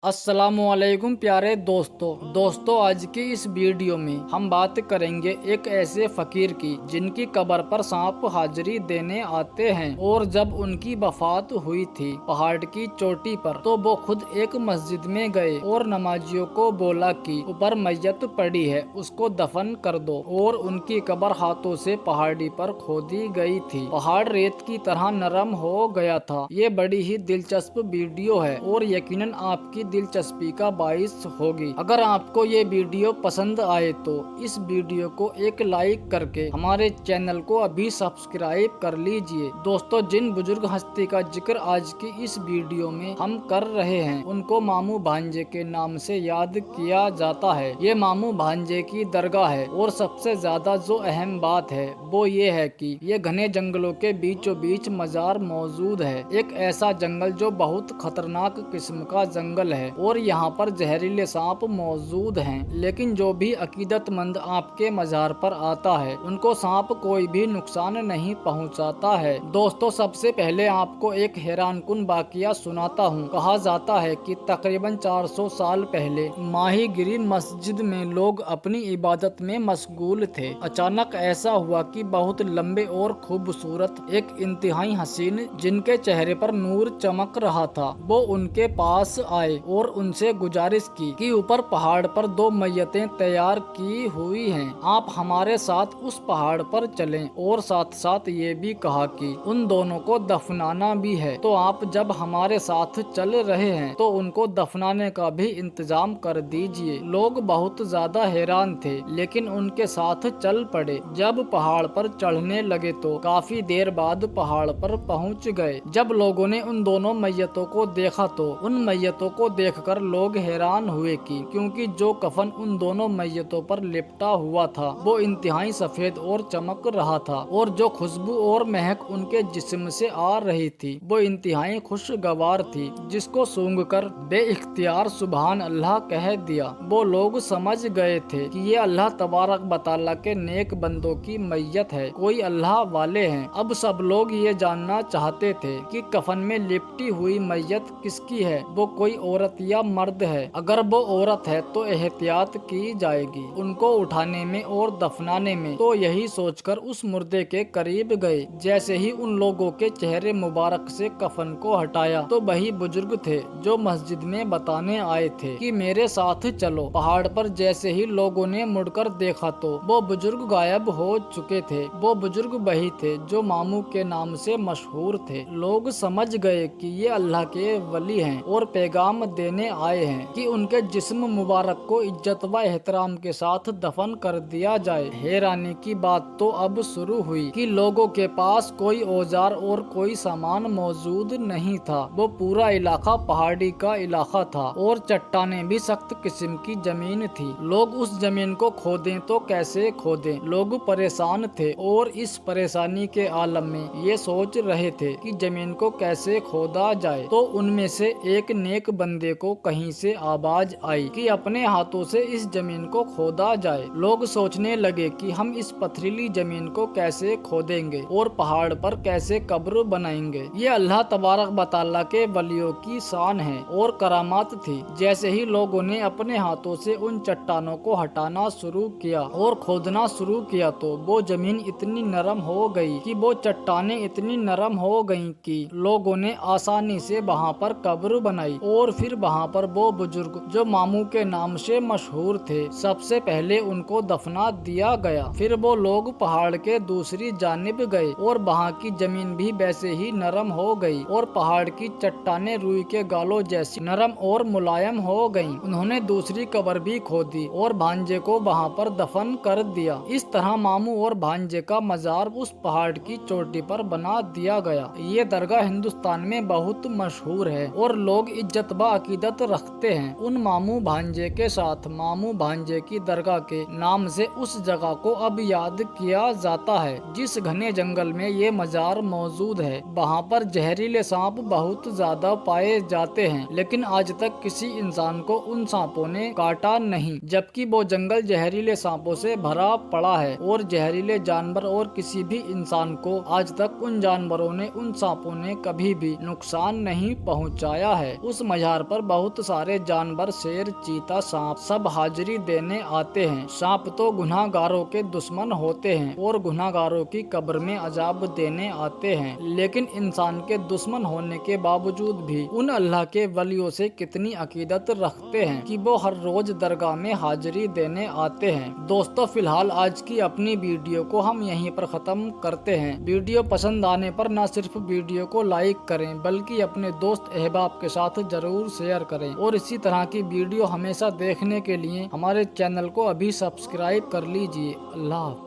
अस्सलामुअलैकुम प्यारे दोस्तों आज की इस वीडियो में हम बात करेंगे एक ऐसे फकीर की जिनकी कब्र पर सांप हाजिरी देने आते हैं। और जब उनकी वफात हुई थी पहाड़ की चोटी पर, तो वो खुद एक मस्जिद में गए और नमाजियों को बोला कि ऊपर मैयत पड़ी है, उसको दफन कर दो। और उनकी कब्र हाथों से पहाड़ी पर खोदी गई थी। पहाड़ रेत की तरह नरम हो गया था। ये बड़ी ही दिलचस्प वीडियो है और यकीनन आपकी दिलचस्पी का बाइस होगी। अगर आपको ये वीडियो पसंद आए तो इस वीडियो को एक लाइक करके हमारे चैनल को अभी सब्सक्राइब कर लीजिए। दोस्तों, जिन बुजुर्ग हस्ती का जिक्र आज की इस वीडियो में हम कर रहे हैं, उनको मामू भांजे के नाम से याद किया जाता है। ये मामू भांजे की दरगाह है और सबसे ज्यादा जो अहम बात है वो ये है कि ये घने जंगलों के बीचों बीच मजार मौजूद है। एक ऐसा जंगल जो बहुत खतरनाक किस्म का जंगल है और यहाँ पर जहरीले सांप मौजूद हैं। लेकिन जो भी अकीदतमंद आपके मजार पर आता है, उनको सांप कोई भी नुकसान नहीं पहुँचाता है। दोस्तों, सबसे पहले आपको एक हैरानकुन वाकया सुनाता हूँ। कहा जाता है कि तकरीबन 400 साल पहले माहीगिरी मस्जिद में लोग अपनी इबादत में मशगूल थे। अचानक ऐसा हुआ कि बहुत लंबे और खूबसूरत एक इंतहाई हसीन, जिनके चेहरे पर नूर चमक रहा था, वो उनके पास आए और उनसे गुजारिश की कि ऊपर पहाड़ पर 2 मैयतें तैयार की हुई हैं, आप हमारे साथ उस पहाड़ पर चलें। और साथ साथ ये भी कहा कि उन दोनों को दफनाना भी है, तो आप जब हमारे साथ चल रहे हैं तो उनको दफनाने का भी इंतजाम कर दीजिए। लोग बहुत ज्यादा हैरान थे, लेकिन उनके साथ चल पड़े। जब पहाड़ पर चढ़ने लगे तो काफी देर बाद पहाड़ पर पहुंच गए। जब लोगों ने उन दोनों मैयतों को देखा तो उन मैयतों को देखकर लोग हैरान हुए क्योंकि जो कफन उन दोनों मैयतों पर लिपटा हुआ था वो इंतहाई सफेद और चमक रहा था, और जो खुशबू और महक उनके जिस्म से आ रही थी वो इंतहाई खुशगवार थी, जिसको सूंघकर बेइख्तियार सुभान अल्लाह कह दिया। वो लोग समझ गए थे कि ये अल्लाह तबारक बताला के नेक बंदों की मैयत है, कोई अल्लाह वाले हैं। अब सब लोग ये जानना चाहते थे कि कफन में लिपटी हुई मैयत किसकी है, वो कोई औरत या मर्द है। अगर वो औरत है तो एहतियात की जाएगी उनको उठाने में और दफनाने में। तो यही सोचकर उस मुर्दे के करीब गए। जैसे ही उन लोगों के चेहरे मुबारक से कफन को हटाया तो वही बुजुर्ग थे जो मस्जिद में बताने आए थे कि मेरे साथ चलो। पहाड़ पर जैसे ही लोगों ने मुड़कर देखा तो वो बुजुर्ग गायब हो चुके थे। वो बुजुर्ग वही थे जो मामू के नाम से मशहूर थे। लोग समझ गए कि ये अल्लाह के वली हैं और पैगाम देने आए हैं कि उनके जिस्म मुबारक को इज्जत व एहतराम के साथ दफन कर दिया जाए। हैरानी की बात तो अब शुरू हुई कि लोगों के पास कोई औजार और कोई सामान मौजूद नहीं था। वो पूरा इलाका पहाड़ी का इलाका था और चट्टानें भी सख्त किस्म की जमीन थी। लोग उस जमीन को खोदें तो कैसे खोदें। लोग परेशान थे और इस परेशानी के आलम में ये सोच रहे थे कि जमीन को कैसे खोदा जाए। तो उनमें से एक नेक बंदे को कहीं से आवाज आई कि अपने हाथों से इस जमीन को खोदा जाए। लोग सोचने लगे कि हम इस पथरीली जमीन को कैसे खोदेंगे और पहाड़ पर कैसे कब्र बनाएंगे। ये अल्लाह तबारक बताला के वलियों की शान है और करामात थी। जैसे ही लोगों ने अपने हाथों से उन चट्टानों को हटाना शुरू किया और खोदना शुरू किया तो वो जमीन इतनी नरम हो गई कि वो चट्टानें इतनी नरम हो गईं कि लोगों ने आसानी से वहां पर कब्र बनाई। और फिर वहां पर वो बुजुर्ग जो मामू के नाम से मशहूर थे, सबसे पहले उनको दफना दिया गया। फिर वो लोग पहाड़ के दूसरी जानिब गए और वहां की जमीन भी वैसे ही नरम हो गई और पहाड़ की चट्टानें रुई के गालों जैसी नरम और मुलायम हो गईं। उन्होंने दूसरी कब्र भी खोदी और भांजे को वहां पर दफन कर दिया। इस तरह मामू और भांजे का मजार उस पहाड़ की चोटी पर बना दिया गया। ये दरगाह हिंदुस्तान में बहुत मशहूर है और लोग इज्जत व अकीदत रखते हैं। उन मामू भांजे के साथ मामू भांजे की दरगाह के नाम से उस जगह को अब याद किया जाता है जिस घने जंगल में ये मजार मौजूद है। वहाँ पर जहरीले सांप बहुत ज्यादा पाए जाते हैं, लेकिन आज तक किसी इंसान को उन सांपों ने काटा नहीं, जबकि वो जंगल जहरीले सांपों से भरा पड़ा है और जहरीले जानवर और किसी भी इंसान को आज तक उन जानवरों ने उन सांपों ने कभी भी नुकसान नहीं पहुंचाया है। उस मजार पर बहुत सारे जानवर, शेर, चीता, सांप सब हाजिरी देने आते हैं। सांप तो गुनाहगारों के दुश्मन होते हैं और गुनाहगारों की कब्र में अजाब देने आते हैं, लेकिन इंसान के दुश्मन होने के बावजूद भी उन अल्लाह के वलियों से कितनी अकीदत रखते हैं कि वो हर रोज दरगाह में हाजिरी देने आते हैं। दोस्तों, फिलहाल आज की अपनी वीडियो को हम यहीं पर खत्म करते हैं। वीडियो पसंद आने पर न सिर्फ वीडियो को लाइक करें बल्कि अपने दोस्त अहबाब के साथ जरूर शेयर करें, और इसी तरह की वीडियो हमेशा देखने के लिए हमारे चैनल को अभी सब्सक्राइब कर लीजिए। अल्लाह।